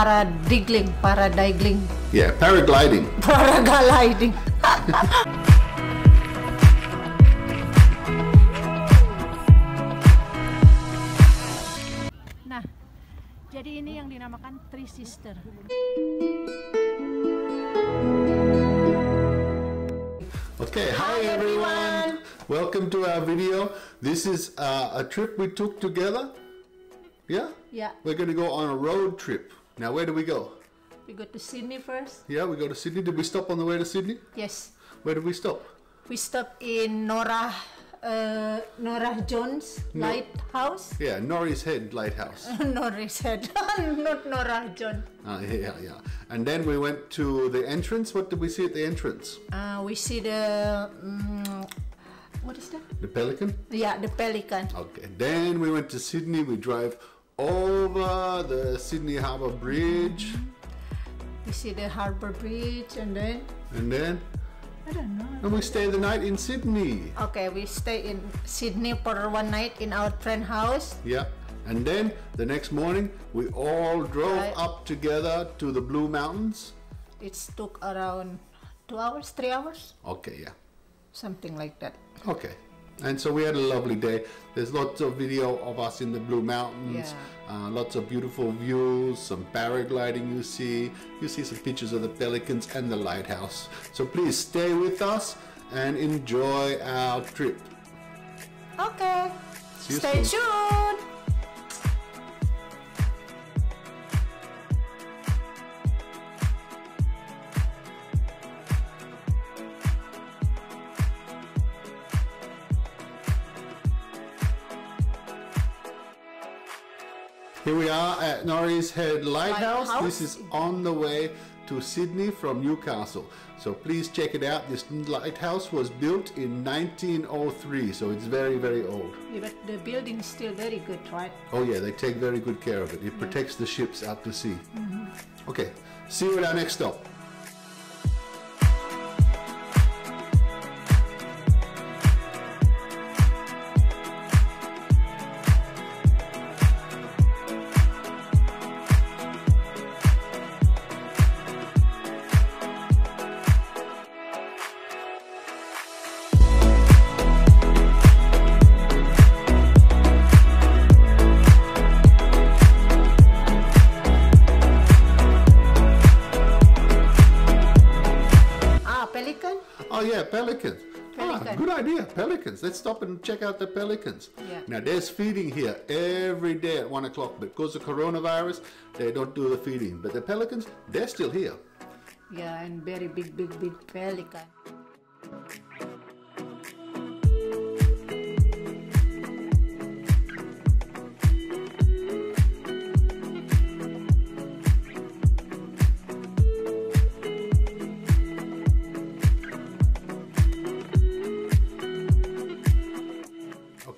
Paradigling. Yeah, paragliding. Paragliding. Nah, jadi ini yang dinamakan Three Sister. Okay, hi everyone. Welcome to our video. This is a trip we took together. Yeah? Yeah. We're going to go on a road trip. Now, where do we go? We go to Sydney first. Yeah, we go to Sydney. Did we stop on the way to Sydney? Yes. Where did we stop? We stopped in Norah Jones Lighthouse. Yeah, Norah's Head Lighthouse. Norah's Head, not Norah John. Yeah. And then we went to the entrance. What did we see at the entrance? We see the what is that? The Pelican? Yeah, the Pelican. Okay. Then we went to Sydney. We drive over the Sydney Harbour Bridge. We see the Harbour Bridge and then I don't know. And we stay the night in Sydney. Okay, we stay in Sydney for one night in our friend's house. Yeah. And then the next morning we all drove up together to the Blue Mountains. It took around 2 hours, 3 hours. Okay, yeah. Something like that. Okay. And so we had a lovely day. There's lots of video of us in the Blue Mountains. Yeah. Lots of beautiful views, some paragliding you see. You see some pictures of the pelicans and the lighthouse. So please stay with us and enjoy our trip. Okay. See you Stay soon. tuned. Here we are at Norah's Head Lighthouse. Lighthouse. This is on the way to Sydney from Newcastle. So please check it out. This lighthouse was built in 1903, so it's very, very old. Yeah, but the building is still very good, right? Oh yeah, they take very good care of it. It protects the ships out to sea. Okay, see you at our next stop. Oh yeah, pelicans. Pelican. Good idea, pelicans. Let's stop and check out the pelicans. Yeah. Now there's feeding here every day at 1 o'clock. Because of coronavirus, they don't do the feeding. But the pelicans, they're still here. Yeah, and very big pelican.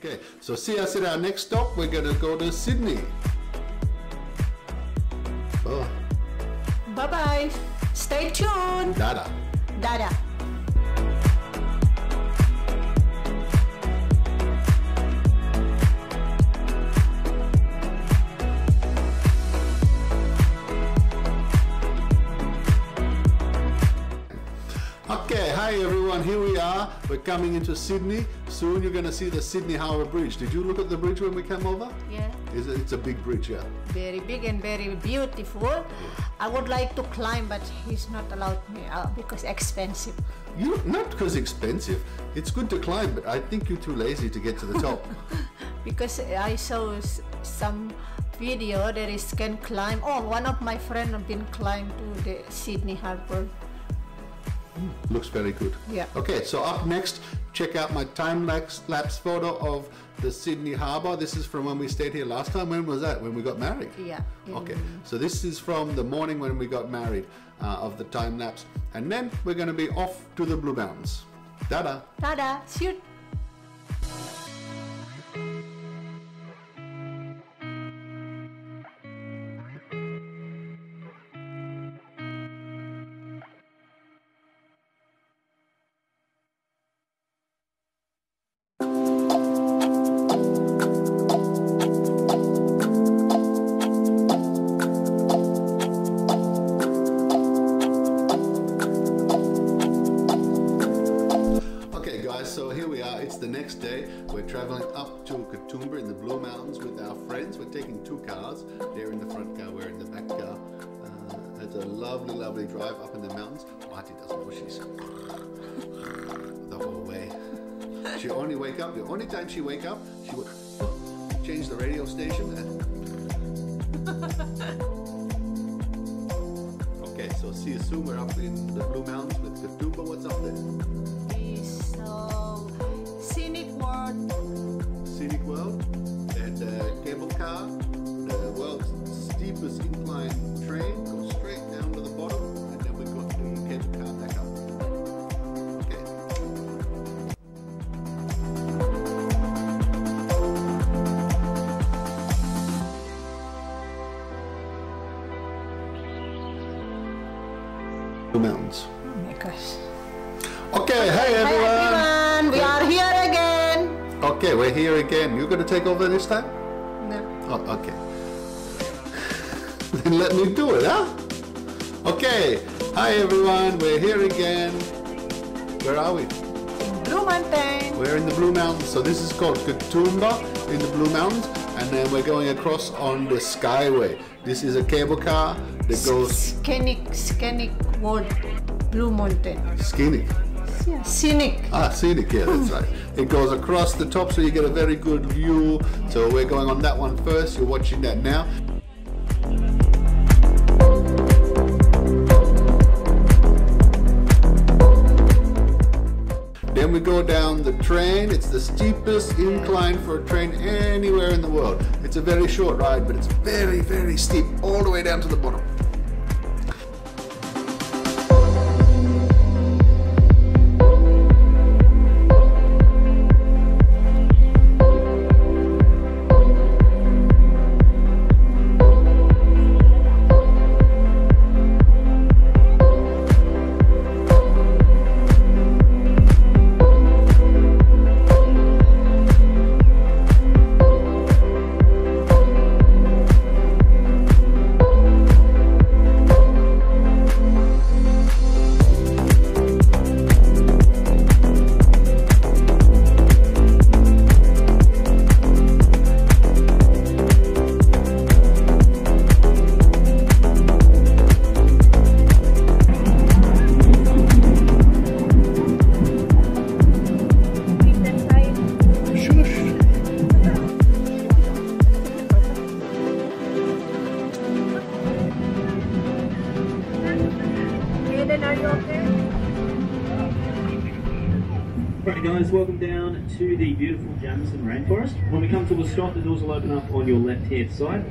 Okay, so see us at our next stop. We're going to go to Sydney. Oh, Bye-bye. Stay tuned. Dada. Dada. Okay, hi everyone, here we are. We're coming into Sydney. Soon you're going to see the Sydney Harbour Bridge. Did you look at the bridge when we came over? Yeah. It's a big bridge, yeah. Very big and very beautiful. I would like to climb, but he's not allowed me because expensive. Not because expensive. It's good to climb, but I think you're too lazy to get to the top. Because I saw some video that is can climb. Oh, one of my friends have been climb to the Sydney Harbour. Looks very good. Yeah. Okay, so up next, check out my time-lapse photo of the Sydney Harbour. This is from when we stayed here last time. When was that? When we got married? Yeah. Okay, so this is from the morning when we got married of the time-lapse. And then we're going to be off to the Blue Mountains. Ta-da! Tada! Shoot! Today we're traveling up to Katoomba in the Blue Mountains with our friends. We're taking 2 cars. They're in the front car, we're in the back car. It's a lovely, lovely drive up in the mountains. Watie doesn't know she's the whole way. She only wake up, the only time she wake up, she would change the radio station and okay, so see you soon. We're up in the Blue Mountains with Kotoomba. What's up there? So scenic world. Scenic world and cable car. The world's steepest incline train goes straight down to the bottom, and then we got the cable car back up. Okay. Blue Mountains. Oh my gosh. Okay, hey everyone. Hi everyone, we are here again. Okay, we're here again. You're going to take over this time? No. Oh, okay. Then let me do it, huh? Okay. Hi everyone, we're here again. Where are we? Blue Mountain. We're in the Blue Mountains. So this is called Kotoomba in the Blue Mountains, and then we're going across on the Skyway. This is a cable car that goes Scenic world. Blue Mountain. scenic. Yeah. Scenic. Ah, scenic, yeah, that's right. It goes across the top so you get a very good view. So we're going on that one first. You're watching that now. Then we go down the train. It's the steepest incline for a train anywhere in the world. It's a very short ride, but it's very, very steep all the way down to the bottom. Right guys, welcome down to the beautiful Jamison rainforest. When we come to a stop, the doors will open up on your left hand side.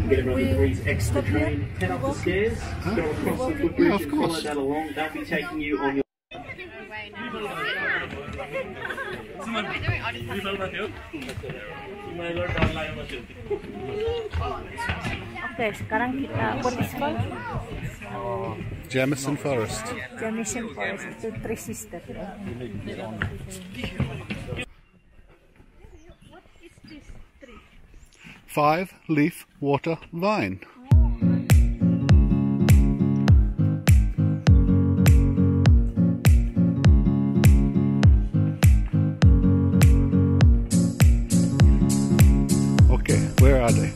You get everyone with degrees exit the train, head up the stairs, go across the footbridge and follow that along. They'll be taking you on your... Oke, sekarang kita what is called? Jamison Forest. Jamison Forest itu Three Sisters. What is this tree? 5-leaf water vine. Okay, where are they?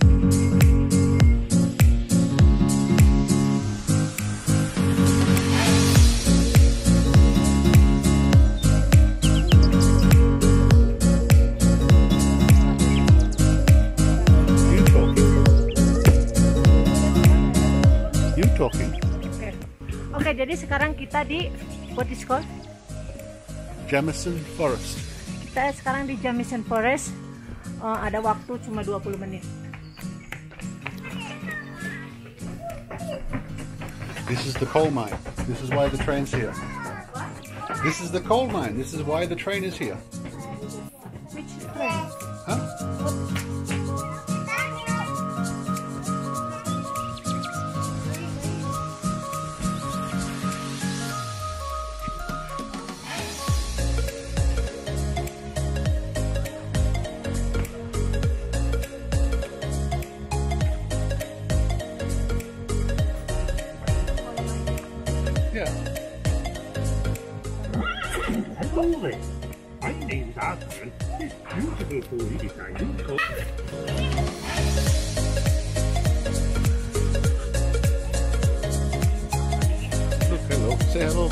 Oke, jadi sekarang kita di what is called? Jamison Forest. Kita sekarang di Jamison Forest. Ada waktu cuma 20 menit. This is the coal mine. This is why the train's here. This is the coal mine. This is why the train is here. Which train? Huh? My name's Arthur. It's beautiful for you to Look, hello. Say hello.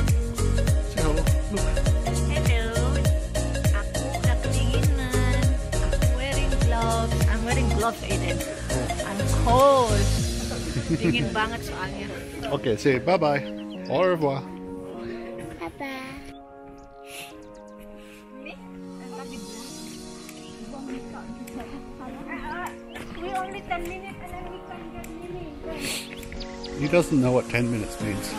Say hello. Look. Hello. Aku udah kedinginan. Aku wearing gloves. I'm wearing gloves, Aiden. I'm cold. Dingin banget soalnya. Okay, say bye-bye. Au revoir. We only 10 minutes and then we can get Lily. He doesn't know what 10 minutes means.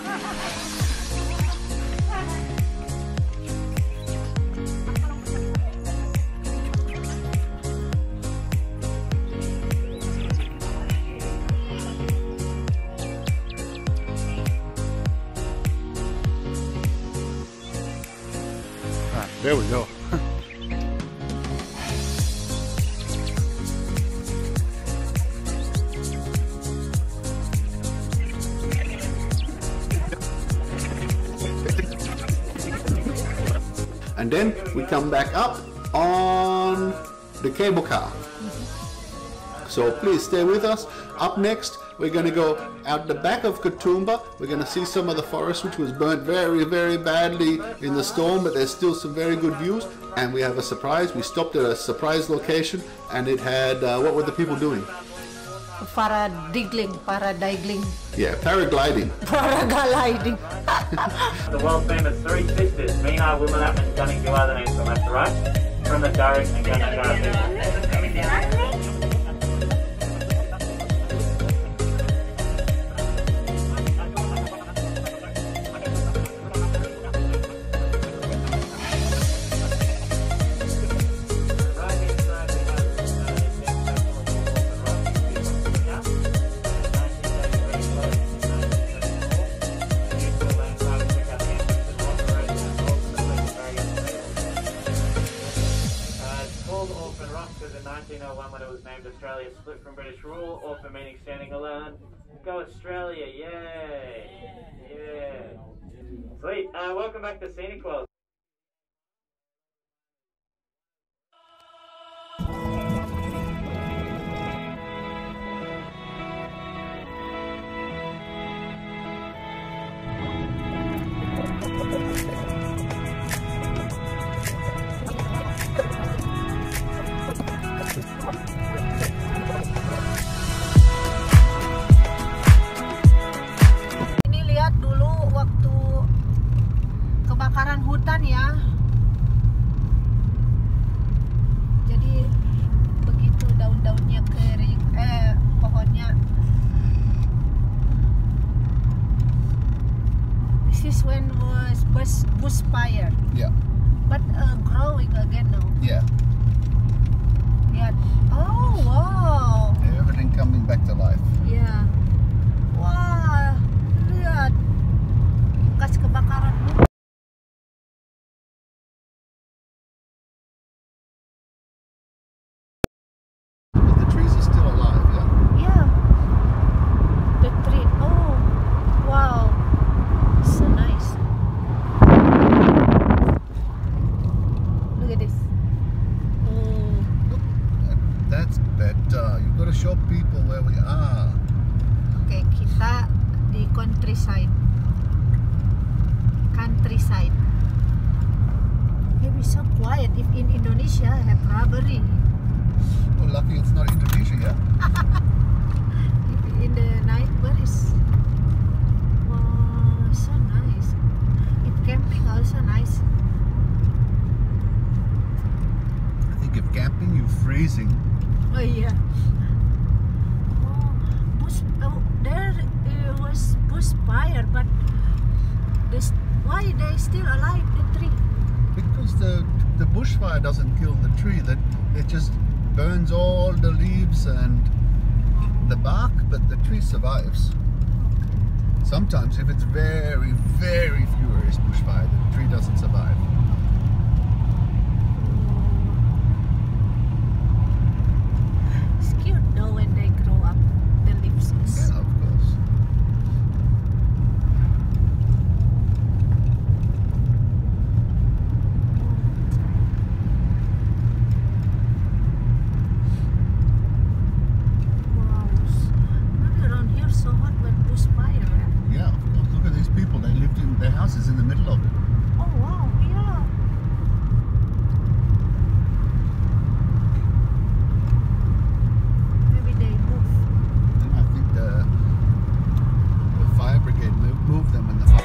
There we go. And then we come back up on the cable car. So please stay with us. Up next, we're going to go out the back of Kotoomba. We're going to see some of the forest which was burnt very, very badly in the storm, but there's still some very good views. And we have a surprise. We stopped at a surprise location, and it had, what were the people doing? Paradigling. Yeah, paragliding. Paragliding. The world famous three sisters, Mina, Melihat, and Gunning do other names from left to right. From the Durek and Gunning. When it was named Australia, split from British rule, or for meaning standing alone. Go Australia, yay! Yeah. Sweet. Welcome back to Scenic World. Kebakaran hutan ya, jadi begitu daun-daunnya kering, pohonnya. This is when was bushfire. Yeah. But growing again now. Yeah. Yeah. Oh wow. Everything coming back to life. Yeah. Wah, lihat bekas kebakaran hutan. Show people where we are. Okay, kita di countryside. Maybe so quiet. If in Indonesia have robbery. Oh, lucky it's not Indonesia, yeah? If in the night, where is? Wow, so nice. If camping also nice. I think if camping, you're freezing. Oh yeah. There was bushfire, but why they still alive, the tree? Because the bushfire doesn't kill the tree, that it just burns all the leaves and the bark, but the tree survives. Sometimes if it's very, very furious bushfire, the tree doesn't survive. It's cute though when they grow up, the leaves. Yeah, of course. house is in the middle of it. Oh wow, yeah. Maybe they move. And I think the fire brigade moved them when the fire.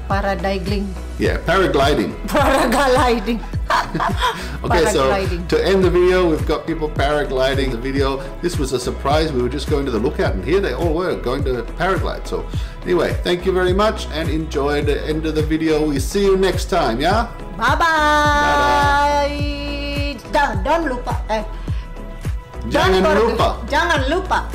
Paradigling. Yeah, paragliding. Paragliding. Okay, so Paragliding. to end the video, we've got people paragliding the video. This was a surprise. We were just going to the lookout, and here they all were going to paraglide. So anyway, thank you very much and enjoy the end of the video. We see you next time, yeah? Bye-bye. Don't lupa. Jangan lupa.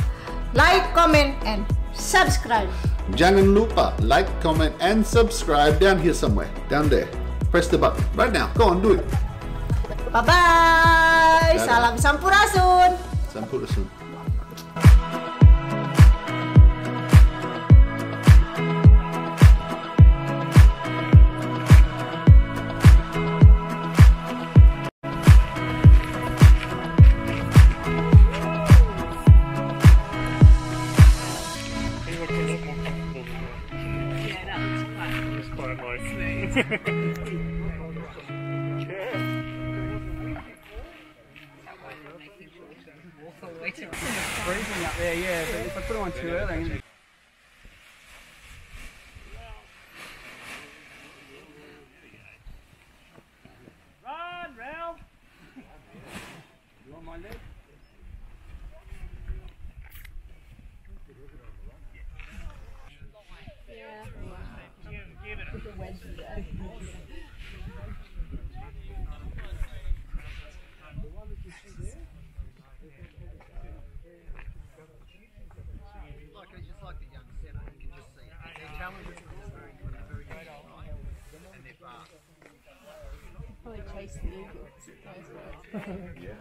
Like, comment, and subscribe. Jangan lupa, like, comment, and subscribe down here somewhere. Down there. Press the button. Right now. Go on, do it. Bye-bye. Salam Sampurasun. Sampurasun. Freezing up there, yeah, but if I put it on too early. Run, Ralph! You want my leg? Give it a wedge there. Just like the young center, you can just see their challenges is very good, very high, and they're fast. Probably chase the eagles. Yeah.